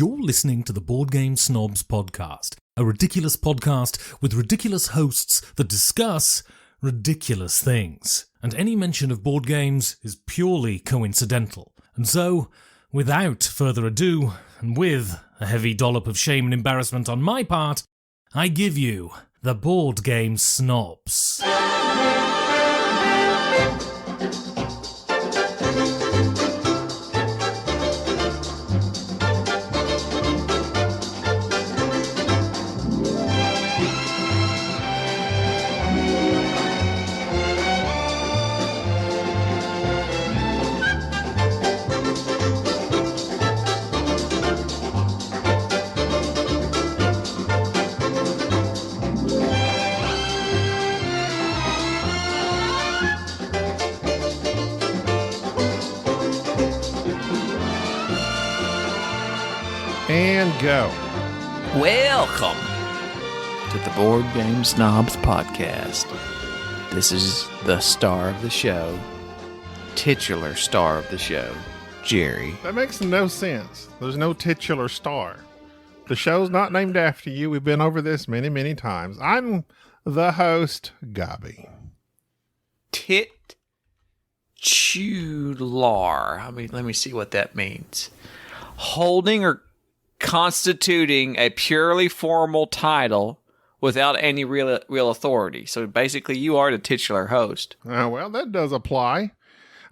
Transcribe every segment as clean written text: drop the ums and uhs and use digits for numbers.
You're listening to the Board Game Snobs podcast, a ridiculous podcast with ridiculous hosts that discuss ridiculous things. And any mention of board games is purely coincidental. And so, without further ado, and with a heavy dollop of shame and embarrassment on my part, I give you the Board Game Snobs. And go. Welcome to the Board Game Snobs podcast. This is the star of the show, titular star of the show, Jerry. That makes no sense. There's no titular star. The show's not named after you. We've been over this many, many times. I'm the host, Gobby. Titular. Let me see what that means. Holding or constituting a purely formal title without any real authority. So basically, you are the titular host. Well, that does apply.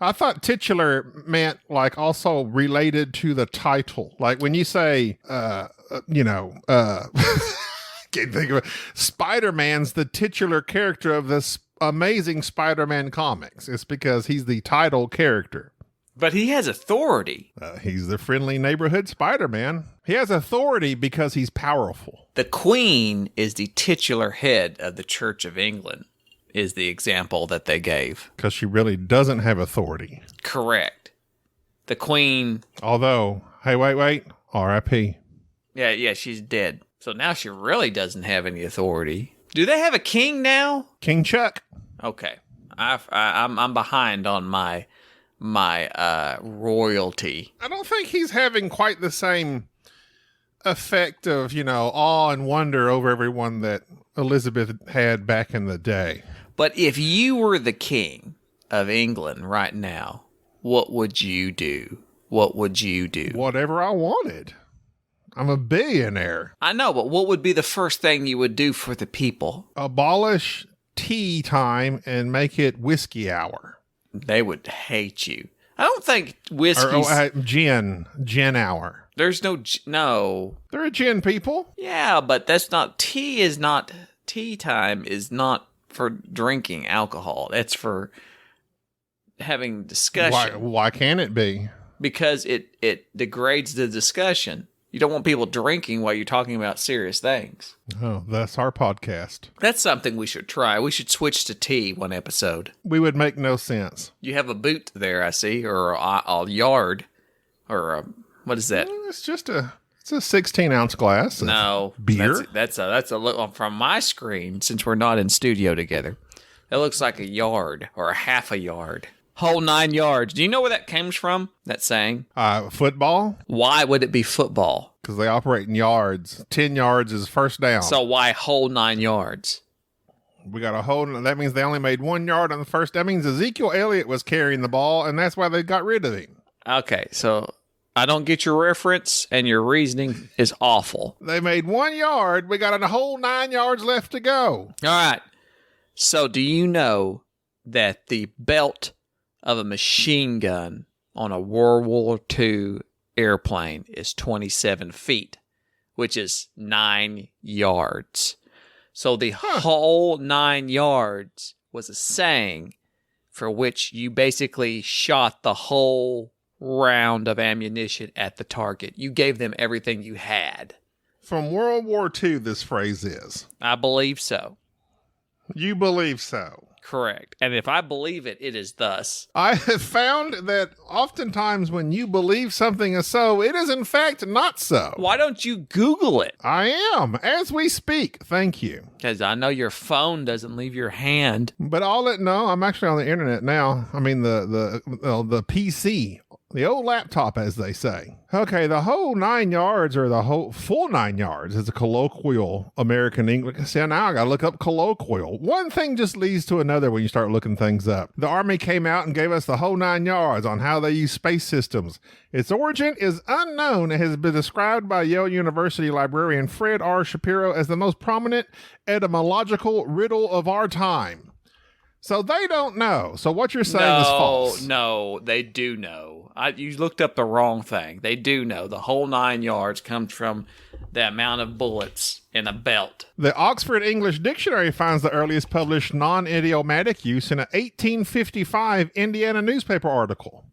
I thought titular meant like also related to the title. Like when you say, can't think of it. Spider-Man's the titular character of this amazing Spider-Man comics. It's because he's the title character. But he has authority. He's the friendly neighborhood Spider-Man. He has authority because he's powerful. The Queen is the titular head of the Church of England, is the example that they gave. Because she really doesn't have authority. Correct. The Queen... Although, hey, wait, R.I.P. Yeah, she's dead. So now she really doesn't have any authority. Do they have a king now? King Chuck. Okay. I'm behind on my royalty. I don't think he's having quite the same effect of, awe and wonder over everyone that Elizabeth had back in the day. But if you were the king of England right now, what would you do? Whatever I wanted. I'm a billionaire. I know, but what would be the first thing you would do for the people? Abolish tea time and make it whiskey hour. They would hate you. I don't think whiskey's... Gin hour. There's no... They're a gin people. Yeah, but that's not... Tea time is not for drinking alcohol. That's for having discussion. Why can't it be? Because it degrades the discussion. You don't want people drinking while you're talking about serious things. Oh, that's our podcast. That's something we should try. We should switch to tea one episode. We would make no sense. You have a boot there, I see, or a yard, or what is that? It's a 16-ounce glass. No, beer. That's a look from my screen. Since we're not in studio together, that looks like a yard or a half a yard. Whole 9 yards. Do you know where that comes from, that saying? Football. Why would it be football? Because they operate in yards. 10 yards is first down. So why whole 9 yards? We got a whole... That means they only made 1 yard on the first... That means Ezekiel Elliott was carrying the ball, and that's why they got rid of him. Okay, so I don't get your reference, and your reasoning is awful. They made 1 yard. We got a whole 9 yards left to go. All right. So do you know that the belt of a machine gun on a World War II airplane is 27 feet, which is 9 yards. So the whole 9 yards was a saying for which you basically shot the whole round of ammunition at the target. You gave them everything you had. From World War II, this phrase is. I believe so. You believe so. Correct. And if I believe it, it is thus. I have found that oftentimes when you believe something is so, it is in fact not so. Why don't you Google it? I am, as we speak. Thank you. Because I know your phone doesn't leave your hand. But I'm actually on the internet now. I mean, the PC The old laptop, as they say. Okay, the whole 9 yards, or the whole full 9 yards, is a colloquial American English. See, now I gotta look up colloquial. One thing just leads to another when you start looking things up. The Army came out and gave us the whole 9 yards on how they use space systems. Its origin is unknown and has been described by Yale University librarian Fred R. Shapiro as the most prominent etymological riddle of our time. So they don't know. So what you're saying is false. No, they do know. You looked up the wrong thing. They do know. The whole 9 yards comes from the amount of bullets in a belt. The Oxford English Dictionary finds the earliest published non-idiomatic use in an 1855 Indiana newspaper article.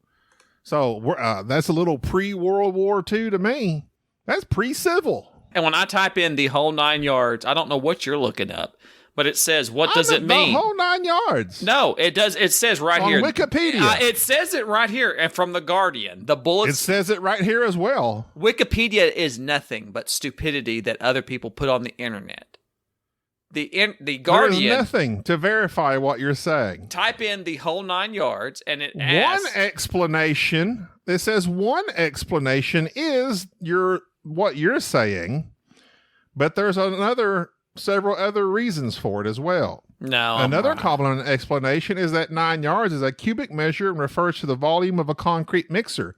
So that's a little pre-World War II to me. That's pre-civil. And when I type in the whole 9 yards, I don't know what you're looking up. But it says, what does it mean? The whole 9 yards. No, it does. It says right here. On Wikipedia. It says it right here. And from The Guardian. The bullets. It says it right here as well. Wikipedia is nothing but stupidity that other people put on the internet. The Guardian. There's nothing to verify what you're saying. Type in the whole 9 yards and it asks. One explanation. It says one explanation is what you're saying. But there's several other reasons for it as well. No. Another common explanation is that 9 yards is a cubic measure and refers to the volume of a concrete mixer.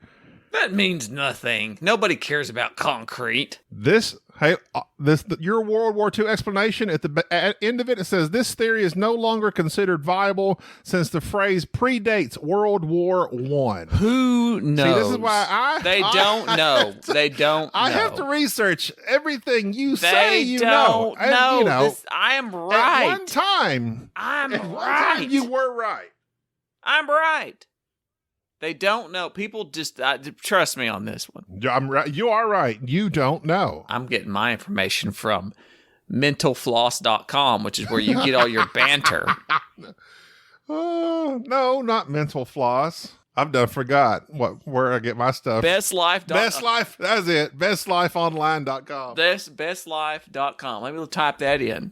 That means nothing. Nobody cares about concrete. Your World War II explanation, at the end of it, it says this theory is no longer considered viable since the phrase predates World War I. Who knows? See, this is why They don't know. They don't know. I have to research everything you say you know. I am right. At one time. I'm right. right. One time you were right. I'm right. They don't know. People just trust me on this one. I'm right. You are right. You don't know. I'm getting my information from mentalfloss.com, which is where you get all your banter. No, not Mental Floss. I've forgot where I get my stuff. Best Life. That's it. bestlifeonline.com. Bestlife.com. Let me type that in.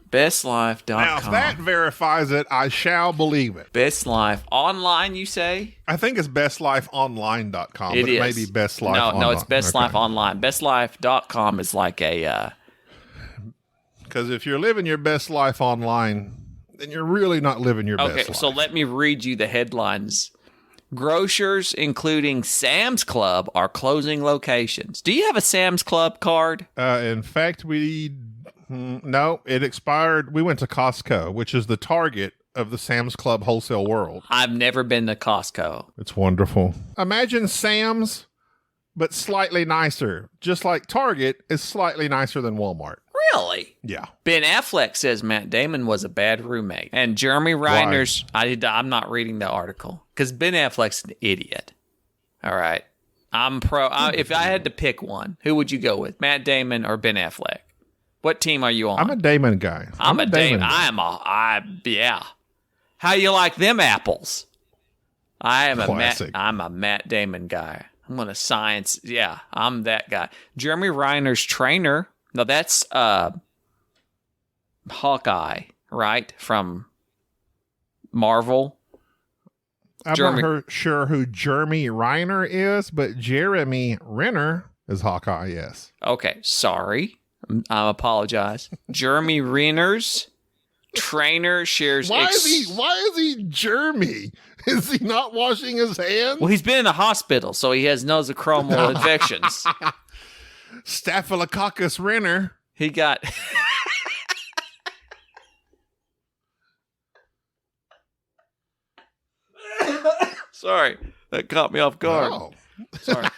Bestlife.com. Now, if that verifies it, I shall believe it. Best Life Online, you say? I think it's bestlifeonline.com. It may be Best Life Online. No, it's Best Life Online. Bestlife.com is like a... Because if you're living your best life online, then you're really not living your best life. Okay, so let me read you the headlines. Grocers, including Sam's Club, are closing locations. Do you have a Sam's Club card? In fact, no, it expired. We went to Costco, which is the Target of the Sam's Club wholesale world. I've never been to Costco. It's wonderful. Imagine Sam's, but slightly nicer. Just like Target is slightly nicer than Walmart. Really? Yeah. Ben Affleck says Matt Damon was a bad roommate. And Jeremy Reiner's... I'm not reading the article. Because Ben Affleck's an idiot. All right. If I had to pick one, who would you go with? Matt Damon or Ben Affleck? What team are you on? I'm a Damon guy. I'm a Damon guy. Yeah. How you like them apples? I'm a Matt Damon guy. I'm going to science. Yeah, I'm that guy. Jeremy Reiner's trainer. No, that's Hawkeye, right? From Marvel. I'm not sure who Jeremy Renner is, but Jeremy Renner is Hawkeye, yes. Okay, sorry. I apologize. Jeremy Renner's trainer shares... Why is he Jeremy? Is he not washing his hands? Well, he's been in the hospital, so he has nosocomial infections. Staphylococcus Renner. He got... Sorry, that caught me off guard. Oh. Sorry.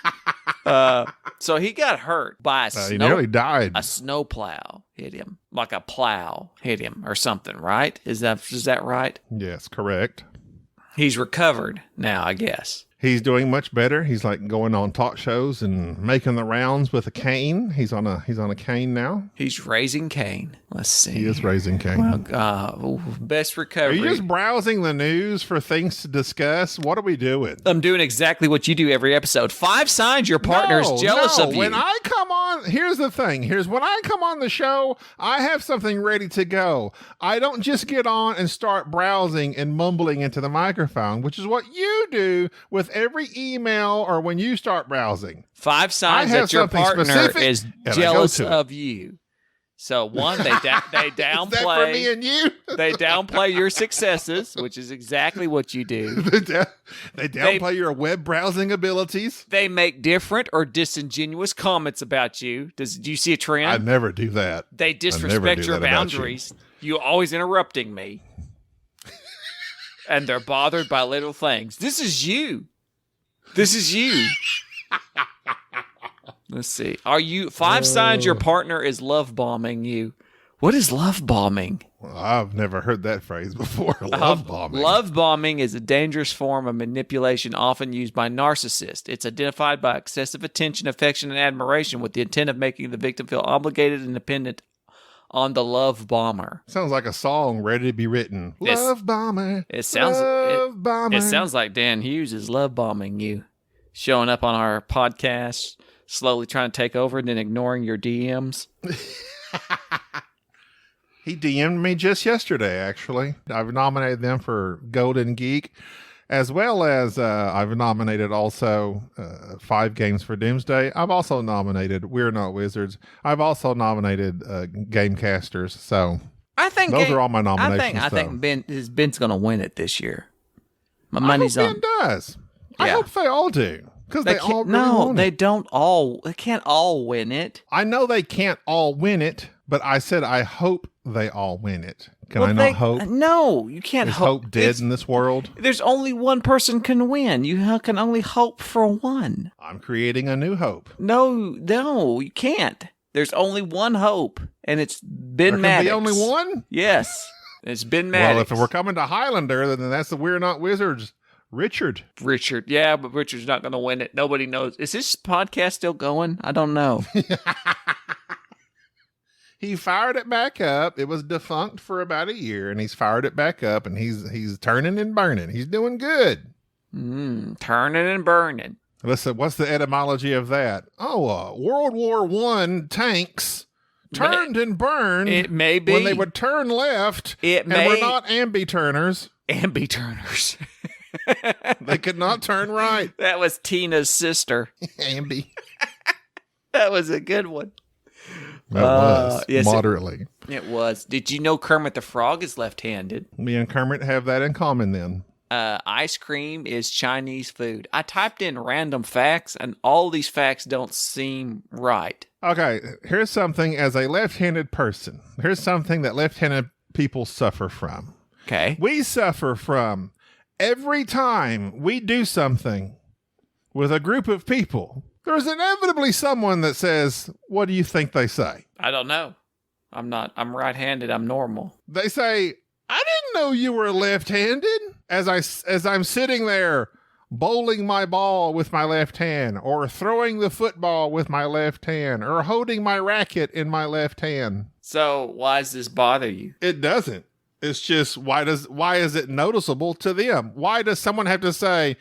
So he got hurt by he nearly died. A snowplow hit him, like a plow hit him or something, right? Is that right? Yes, correct. He's recovered now, I guess. He's doing much better. He's like going on talk shows and making the rounds with a cane. He's on a cane now. He's raising Cain. Let's see. He is raising Cain. Well, best recovery. Are you just browsing the news for things to discuss? What are we doing? I'm doing exactly what you do every episode. 5 signs your partner is jealous of you. When I come on here's the thing. Here's when I come on the show, I have something ready to go. I don't just get on and start browsing and mumbling into the microphone, which is what you do with every email or when you start browsing. 5 signs that your partner is jealous of you. So one, they downplay. Is that for me and you? They downplay your successes, which is exactly what you do. They downplay your web browsing abilities. They make different or disingenuous comments about you. Do you see a trend? I never do that. They disrespect your boundaries. You always interrupting me. And they're bothered by little things. This is you. This is you. Let's see. Are you 5 signs your partner is love bombing you? What is love bombing? Well, I've never heard that phrase before. Love bombing. Love bombing is a dangerous form of manipulation often used by narcissists. It's identified by excessive attention, affection, and admiration with the intent of making the victim feel obligated and dependent on the love bomber. Sounds like a song ready to be written. Love bomber. It sounds like Dan Hughes is love bombing you, showing up on our podcast, slowly trying to take over and then ignoring your DMs. He DM'd me just yesterday, actually. I've nominated them for Golden Geek, as well as I've nominated also 5 Games for Doomsday. I've also nominated We're Not Wizards. I've also nominated Gamecasters. So I think those are all my nominations. I think Ben's going to win it this year. My money's on. Ben does. Yeah. I hope they all do. Because they all really no, they don't all. They can't all win it. I know they can't all win it, but I said I hope they all win it. Can I not hope? No, you can't hope. Is hope dead in this world? There's only one person can win. You can only hope for one. I'm creating a new hope. No, you can't. There's only one hope, and it's Ben Maddox. There can be only one? Yes, it's Ben Maddox. Well, if we're coming to Highlander, then that's the We're Not Wizards. Richard, yeah, but Richard's not going to win it. Nobody knows. Is this podcast still going? I don't know. He fired it back up. It was defunct for about a year, and he's fired it back up, and he's turning and burning. He's doing good. Turning and burning. Listen, what's the etymology of that? Oh, World War I tanks turned and burned. It may be. When they would turn left, and we're not ambi-turners. Ambi-turners. They could not turn right. That was Tina's sister. Ambi. That was a good one. That was. Yes, moderately. It was. Did you know Kermit the Frog is left-handed? Me and Kermit have that in common then. Ice cream is Chinese food. I typed in random facts, and all these facts don't seem right. Okay, here's something as a left-handed person. Here's something that left-handed people suffer from. Okay. We suffer from every time we do something with a group of people, there's inevitably someone that says, what do you think they say? I don't know. I'm right-handed. I'm normal. They say, I didn't know you were left-handed. As I'm sitting there bowling my ball with my left hand, or throwing the football with my left hand, or holding my racket in my left hand. So why does this bother you? It doesn't. It's just, why is it noticeable to them? Why does someone have to say,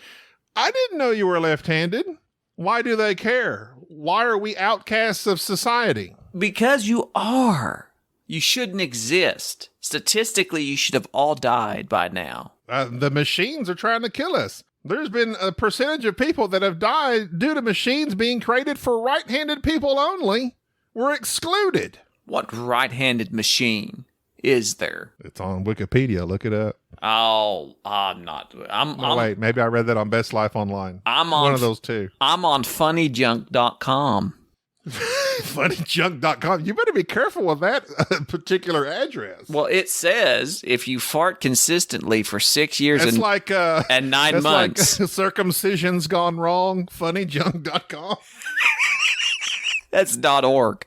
I didn't know you were left-handed? Why do they care? Why are we outcasts of society? Because you are. You shouldn't exist. Statistically, you should have all died by now. The machines are trying to kill us. There's been a percentage of people that have died due to machines being created for right-handed people only. We're excluded. What right-handed machine is there? It's on Wikipedia. Look it up. Oh, I'm not. Wait, maybe I read that on Best Life Online. I'm on one of those two. I'm on funnyjunk.com. Funnyjunk.com. You better be careful with that particular address. Well, it says if you fart consistently for 6 years and 9 months. Like circumcision's gone wrong. Funnyjunk.com. That's .org.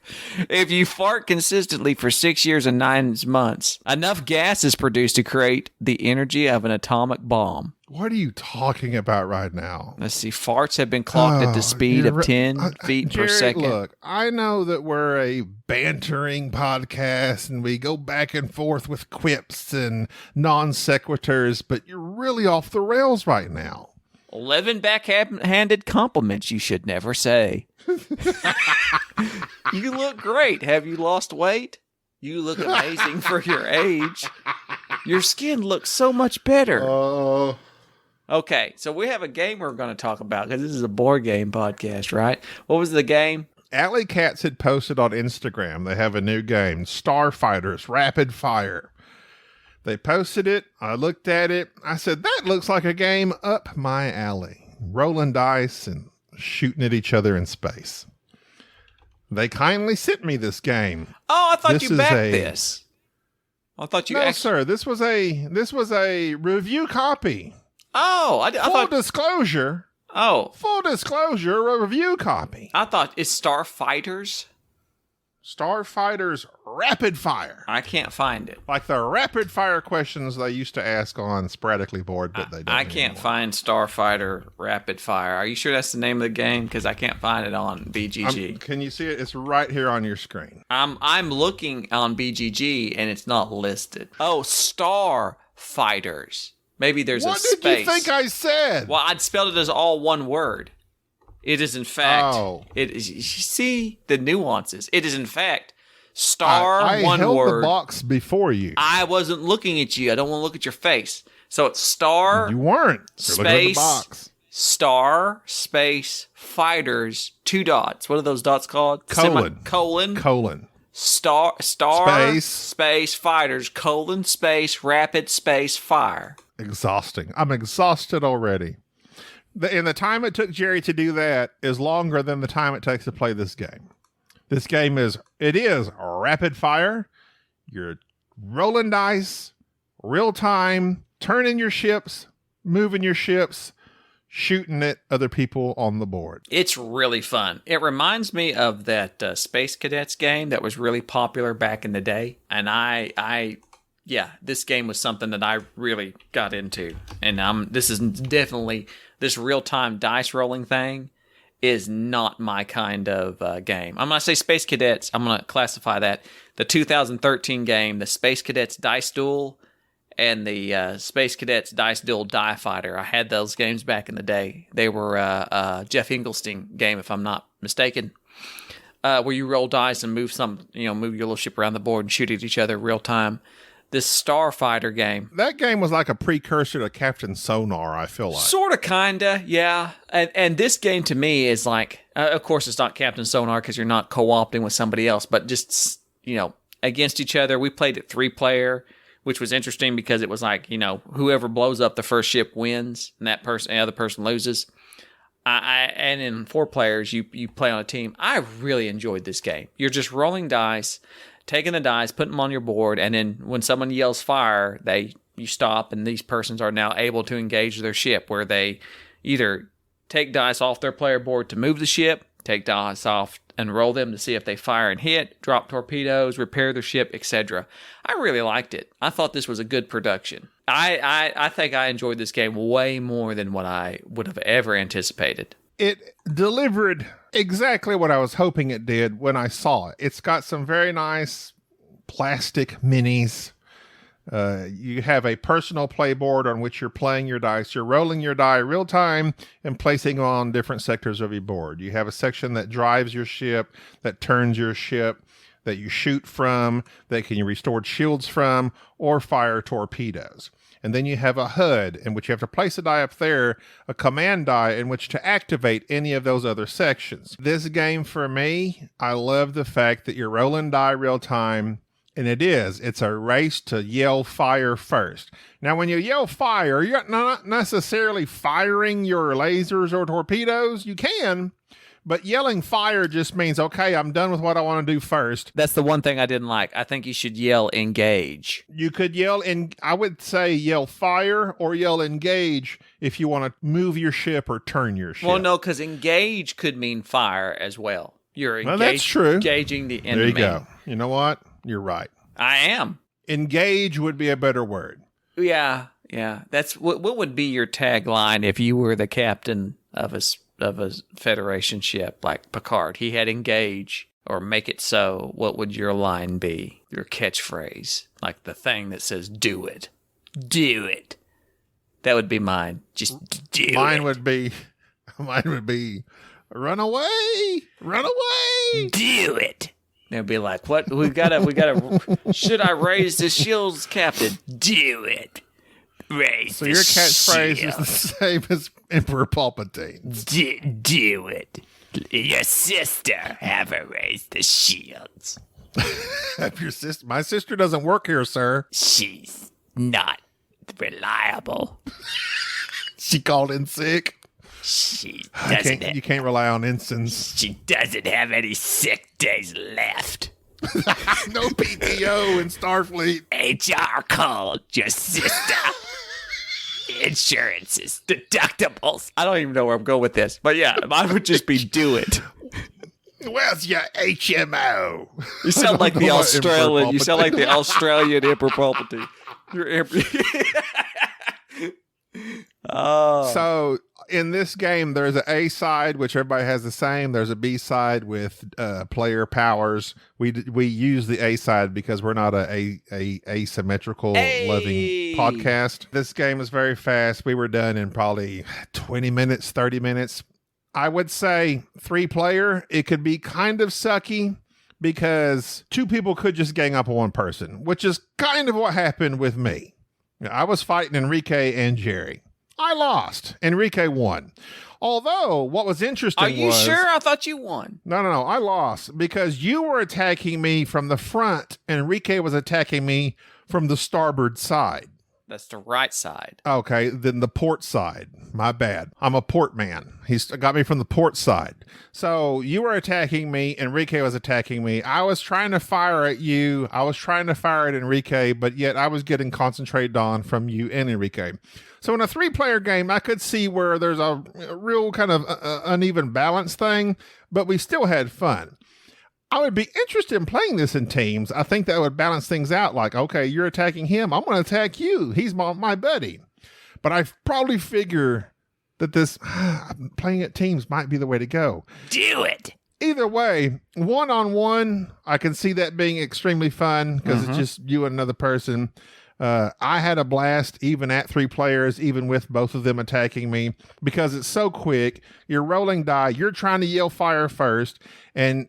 If you fart consistently for 6 years and 9 months, enough gas is produced to create the energy of an atomic bomb. What are you talking about right now? Let's see. Farts have been clocked at the speed of 10 feet per second. Look, I know that we're a bantering podcast and we go back and forth with quips and non sequiturs, but you're really off the rails right now. 11 backhanded compliments you should never say. You look great. Have you lost weight? You look amazing for your age. Your skin looks so much better. Okay, so we have a game we're going to talk about because this is a board game podcast, right? What was the game? Alley Cats had posted on Instagram. They have a new game, Starfighters Rapid Fire. They posted it. I looked at it. I said, that looks like a game up my alley. Rolling dice and shooting at each other in space. They kindly sent me this game. Oh, I thought you backed this. I thought you No, sir. This was a review copy. Oh, I full thought disclosure. Oh. Full disclosure, a review copy. I thought it's Starfighters. Starfighters Rapid Fire. I can't find it. Like the rapid fire questions they used to ask on Sporadically Board, but they don't I can't anymore. find Starfighter Rapid Fire. Are you sure that's the name of the game? Because I can't find it on BGG. Can you see it? It's right here on your screen. I'm looking on BGG and it's not listed. Oh, Starfighters. Maybe there's a space. What did you think I said? Well, I'd spelled it as all one word. It is in fact. Oh. It is. You see the nuances. It is in fact star I one held word. the box before you. I wasn't looking at you. I don't want to look at your face. So it's star. You weren't. You're looking at the space box. Star space fighters 2 dots. What are those dots called? Colon. Star space fighters space rapid space fire. Exhausting. I'm exhausted already. And the time it took Jerry to do that is longer than the time it takes to play this game. This game is rapid fire. You're rolling dice, real time, turning your ships, moving your ships, shooting at other people on the board. It's really fun. It reminds me of that Space Cadets game that was really popular back in the day. And this game was something that I really got into. And this is definitely, this real-time dice rolling thing is not my kind of game. I'm going to say Space Cadets. I'm going to classify that. The 2013 game, the Space Cadets Dice Duel, and the Space Cadets Dice Duel Die Fighter. I had those games back in the day. They were Jeff Engelstein game, if I'm not mistaken, where you roll dice and move your little ship around the board and shoot at each other real time. This Starfighter game. That game was like a precursor to Captain Sonar, I feel like. Sort of, kinda, yeah. And this game to me is like, of course it's not Captain Sonar because you're not co-opting with somebody else, but just, against each other. We played it 3-player, which was interesting because it was like, whoever blows up the first ship wins and the other person loses. And in 4 players, you play on a team. I really enjoyed this game. You're just rolling dice, taking the dice, putting them on your board, and then when someone yells fire, you stop, and these persons are now able to engage their ship, where they either take dice off their player board to move the ship, take dice off and roll them to see if they fire and hit, drop torpedoes, repair their ship, etc. I really liked it. I thought this was a good production. I think I enjoyed this game way more than what I would have ever anticipated. It delivered exactly what I was hoping it did when I saw it. It's got some very nice plastic minis. You have a personal playboard on which you're playing your dice. You're rolling your die real time and placing them on different sectors of your board. You have a section that drives your ship, that turns your ship, that you shoot from, that can you restore shields from, or fire torpedoes. And then you have a HUD in which you have to place a die up there, a command die in which to activate any of those other sections. This game for me, I love the fact that you're rolling die real time, and it's a race to yell fire first. Now, when you yell fire, you're not necessarily firing your lasers or torpedoes. You can, but yelling fire just means, okay, I'm done with what I want to do first. That's the one thing I didn't like. I think you should yell engage. You could I would say yell fire or yell engage if you want to move your ship or turn your ship. Well, no, because engage could mean fire as well. You're that's true. Engaging the enemy. There you go. You know what? You're right. I am. Engage would be a better word. Yeah. That's what would be your tagline if you were the captain of a Federation ship like Picard? He had engage or make it so. What would your line be? Your catchphrase, like the thing that says "Do it, do it." That would be mine. Just do it. Mine would be, run away, run away. Do it. They'll be like, "What? We gotta. Should I raise the shields, Captain? Do it. Raise So the your catchphrase shield. is the same as Emperor Palpatine's. Do it. Your sister have her raise the shields. Your sister, my sister doesn't work here, sir. She's not reliable. She called in sick. She You can't rely on ensigns. She doesn't have any sick days left. No PTO in Starfleet. HR called your sister. Insurances, deductibles. I don't even know where I'm going with this, but yeah, mine would just be do it. Where's your HMO? You sound like the Australian. You sound like the Australian Emperor Palpatine. Oh. So in this game, there's an A side, which everybody has the same. There's a B side with player powers. We use the A side because we're not a asymmetrical loving podcast. This game is very fast. We were done in probably 20 minutes, 30 minutes. I would say 3-player, it could be kind of sucky because 2 people could just gang up on 1 person, which is kind of what happened with me. I was fighting Enrique and Jerry. I lost. Enrique won. Although, what was interesting was... Are you sure? I thought you won. No. I lost because you were attacking me from the front. Enrique was attacking me from the starboard side. That's the right side. Okay, then the port side. My bad. I'm a port man. He's got me from the port side. So you were attacking me. Enrique was attacking me. I was trying to fire at you. I was trying to fire at Enrique, but yet I was getting concentrated on from you and Enrique. So in a 3-player game, I could see where there's a real kind of uneven balance thing, but we still had fun. I would be interested in playing this in teams. I think that would balance things out. Like, okay, you're attacking him. I'm going to attack you. He's my buddy. But I probably figure that this playing at teams might be the way to go. Do it. Either way, 1-on-1, I can see that being extremely fun because it's just you and another person. I had a blast even at 3 players, even with both of them attacking me because it's so quick. You're rolling die. You're trying to yell fire first. And,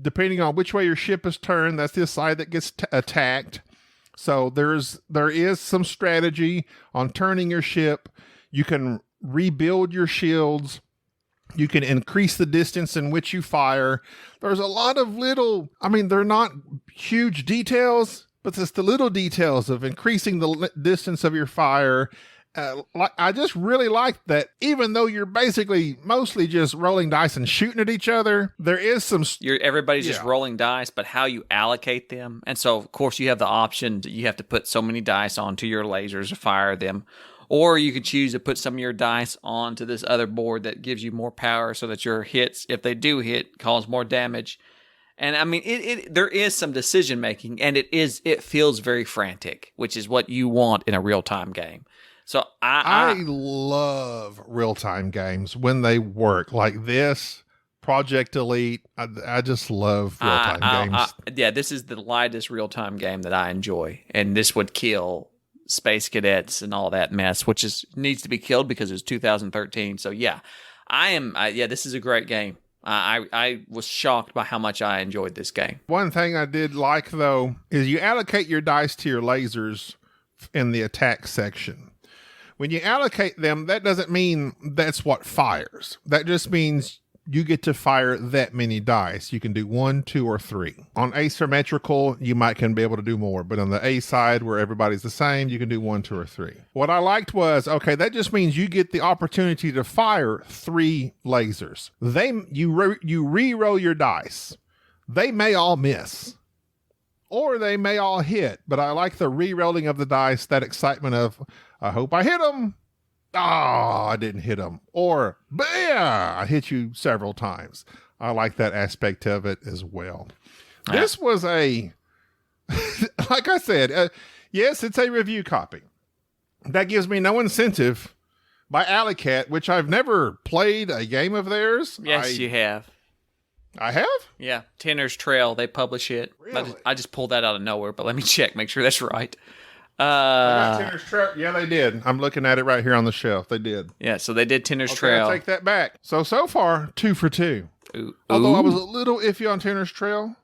depending on which way your ship is turned, that's the side that gets attacked. So there is some strategy on turning your ship. You can rebuild your shields. You can increase the distance in which you fire. There's a lot of they're not huge details, but it's the little details of increasing the distance of your fire. I just really like that even though you're basically mostly just rolling dice and shooting at each other, there is some... Everybody's just rolling dice, but how you allocate them. And so, of course, you have the option you have to put so many dice onto your lasers to fire them. Or you could choose to put some of your dice onto this other board that gives you more power so that your hits, if they do hit, cause more damage. And I mean, there is some decision making, and it feels very frantic, which is what you want in a real time game. So I love real time games when they work like this. Project Elite. I just love real time games. This is the lightest real time game that I enjoy, and this would kill Space Cadets and all that mess, which needs to be killed because it's 2013. So yeah, this is a great game. I was shocked by how much I enjoyed this game. One thing I did like, though, is you allocate your dice to your lasers in the attack section. When you allocate them, that doesn't mean that's what fires. That just means you get to fire that many dice. You can do 1, 2, or 3. On asymmetrical, you can be able to do more. But on the A side, where everybody's the same, you can do 1, 2, or 3. What I liked was, okay, that just means you get the opportunity to fire 3 lasers. You re-roll your dice. They may all miss. Or they may all hit. But I like the re-rolling of the dice, that excitement of, I hope I hit them. Oh, I didn't hit him. Or, bam, I hit you several times. I like that aspect of it as well. Yeah. This was like I said, yes, it's a review copy. That gives me no incentive by Alleycat, which I've never played a game of theirs. Yes, you have. I have? Yeah, Tinner's Trail, they publish it. Really? I just pulled that out of nowhere, but let me check, make sure that's right. Tinner's Trail. Yeah, they did. I'm looking at it right here on the shelf. They did. Yeah, so they did Tinner's Trail. I'll take that back. So far, 2 for 2. Ooh. Although I was a little iffy on Tinner's Trail.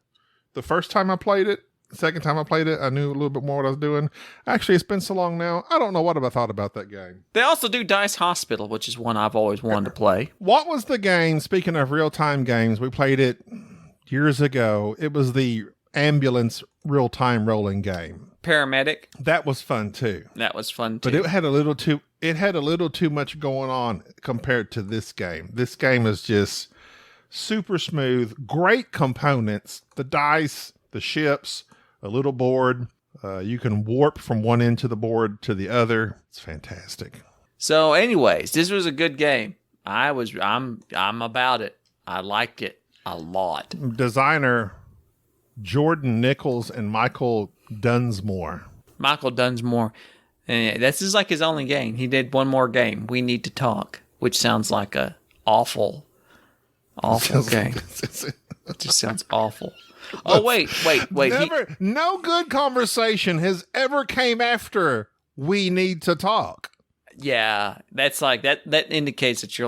The first time I played it, the second time I played it, I knew a little bit more what I was doing. Actually, it's been so long now, I don't know what I thought about that game. They also do Dice Hospital, which is one I've always wanted to play. What was the game, speaking of real-time games, we played it years ago. It was the ambulance real-time rolling game. Paramedic. That was fun too. That was fun too. But it had a little too much going on compared to this game. This game is just super smooth, great components, the dice, the ships, a little board. You can warp from one end to the board to the other. It's fantastic. So anyways, this was a good game. I'm about it. I liked it a lot. Designer Jordan Nichols and Michael Dunsmore. Michael Dunsmore. And this is like his only game. He did one more game, We Need to Talk, which sounds like a awful game. It just sounds awful. Oh, wait. No good conversation has ever came after We Need to Talk. Yeah, that's like that indicates that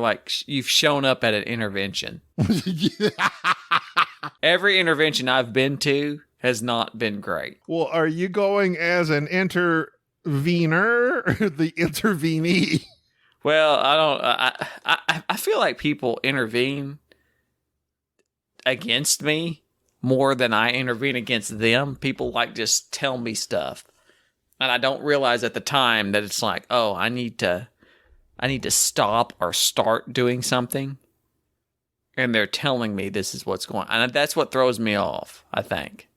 you've shown up at an intervention. Every intervention I've been to has not been great. Well, are you going as an intervener or the intervenee? Well, I feel like people intervene against me more than I intervene against them. People just tell me stuff. And I don't realize at the time that it's like, oh, I need to stop or start doing something. And they're telling me this is what's going on. And that's what throws me off, I think.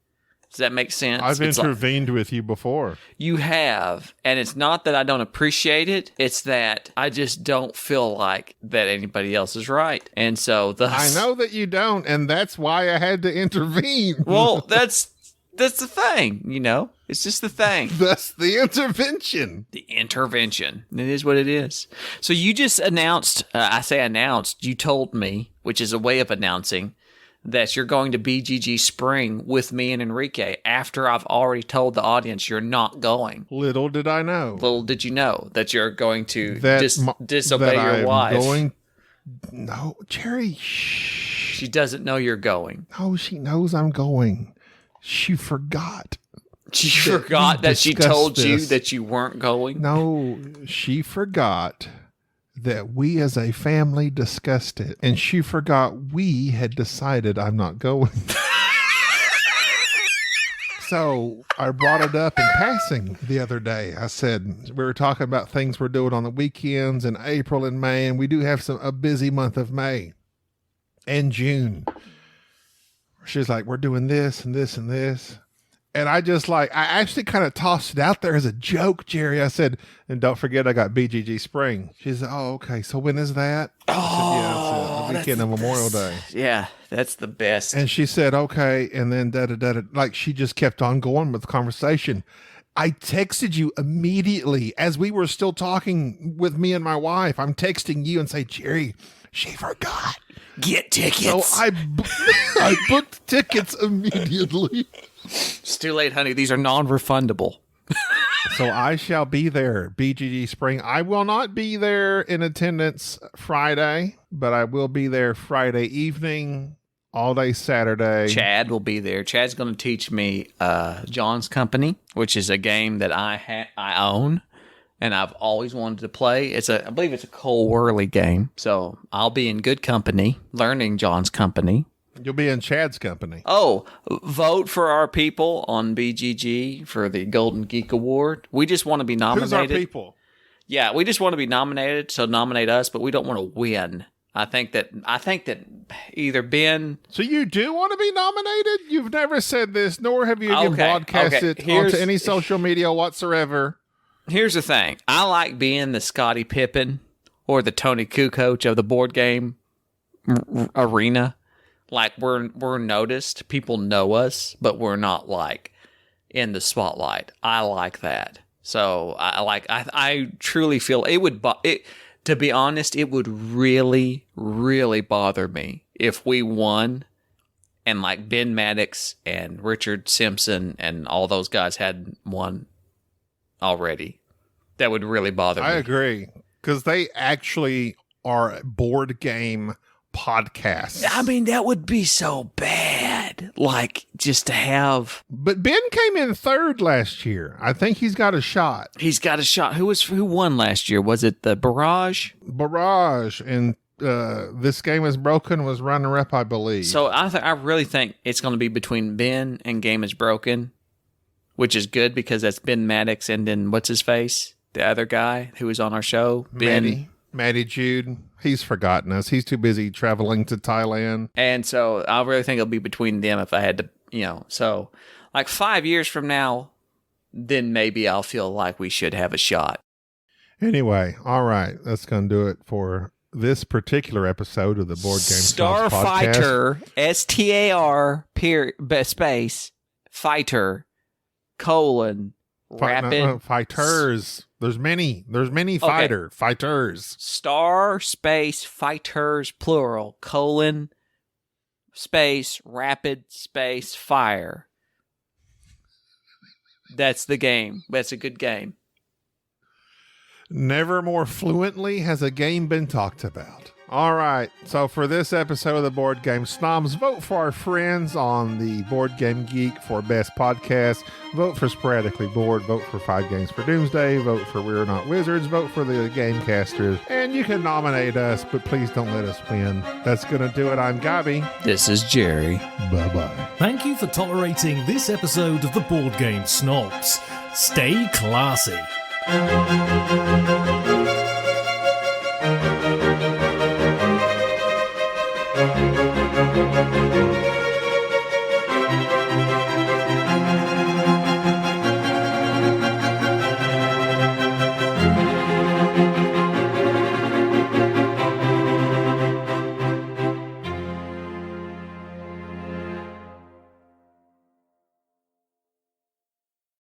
Does that make sense? I've intervened with you before. You have. And it's not that I don't appreciate it. It's that I just don't feel like that anybody else is right. And so I know that you don't. And that's why I had to intervene. Well, that's the thing, It's just the thing. That's the intervention. The intervention. It is what it is. So you just announced, you told me, which is a way of announcing, that you're going to BGG Spring with me and Enrique after I've already told the audience you're not going. Little did I know. Little did you know that you're going to disobey your wife. No, Jerry. Shh. She doesn't know you're going. No, she knows I'm going. She forgot. She forgot that she told you that you weren't going? No, she forgot that we as a family discussed it. And she forgot we had decided I'm not going. So I brought it up in passing the other day. I said, we were talking about things we're doing on the weekends in April and May, and we do have a busy month of May and June. She's like, we're doing this and this and this. And I actually kind of tossed it out there as a joke, Jerry. I said, and don't forget, I got BGG Spring. She said, oh, okay. So when is that? I said, the weekend of Memorial Day. Yeah, that's the best. And she said, okay. And then like she just kept on going with the conversation. I texted you immediately as we were still talking with me and my wife. I'm texting you and say, Jerry, she forgot. Get tickets. So I booked tickets immediately. It's too late, honey. These are non-refundable. So I shall be there, BGG Spring. I will not be there in attendance Friday, but I will be there Friday evening, all day Saturday. Chad will be there. Chad's going to teach me John's Company, which is a game that I own. And I've always wanted to play. I believe it's a Cole Worley game. So I'll be in good company, learning John's Company. You'll be in Chad's company. Oh, vote for our people on BGG for the Golden Geek Award. We just want to be nominated. Who's our people? Yeah, we just want to be nominated. So nominate us, but we don't want to win. I think that either Ben. So you do want to be nominated? You've never said this, nor have you even broadcast it onto any social media whatsoever. Here's the thing. I like being the Scottie Pippen or the Tony Kukoc of the board game arena. Like we're noticed. People know us, but we're not like in the spotlight. I like that. So I truly feel it would. To be honest, it would really, really bother me if we won and like Ben Maddox and Richard Simpson and all those guys had won already. That would really bother me. I agree. Because they actually are board game podcasts. I mean, that would be so bad. God, like just to have. But Ben came in third last year. I think he's got a shot. He's got a shot. Who won last year? Was it the Barrage? Barrage and This Game Is Broken was runner-up, I believe. So I really think it's going to be between Ben and Game Is Broken, which is good because that's Ben Maddox and then what's his face, the other guy who was on our show, Ben. Matty Jude. He's forgotten us. He's too busy traveling to Thailand. And so I really think it'll be between them if I had to, so like 5 years from now, then maybe I'll feel like we should have a shot. Anyway, all right. That's going to do it for this particular episode of the Board Game Snobs podcast. Starfighter, space, fighter, rapid. Fighters. There's many fighters. Star, space, fighters, plural, space, rapid, space, fire. That's the game. That's a good game. Never more fluently has a game been talked about. All right. So for this episode of the Board Game Snobs, vote for our friends on the Board Game Geek for Best Podcast. Vote for Sporadically Bored. Vote for 5 Games for Doomsday. Vote for We're Not Wizards. Vote for the Gamecasters. And you can nominate us, but please don't let us win. That's going to do it. I'm Gabi. This is Jerry. Bye-bye. Thank you for tolerating this episode of the Board Game Snobs. Stay classy.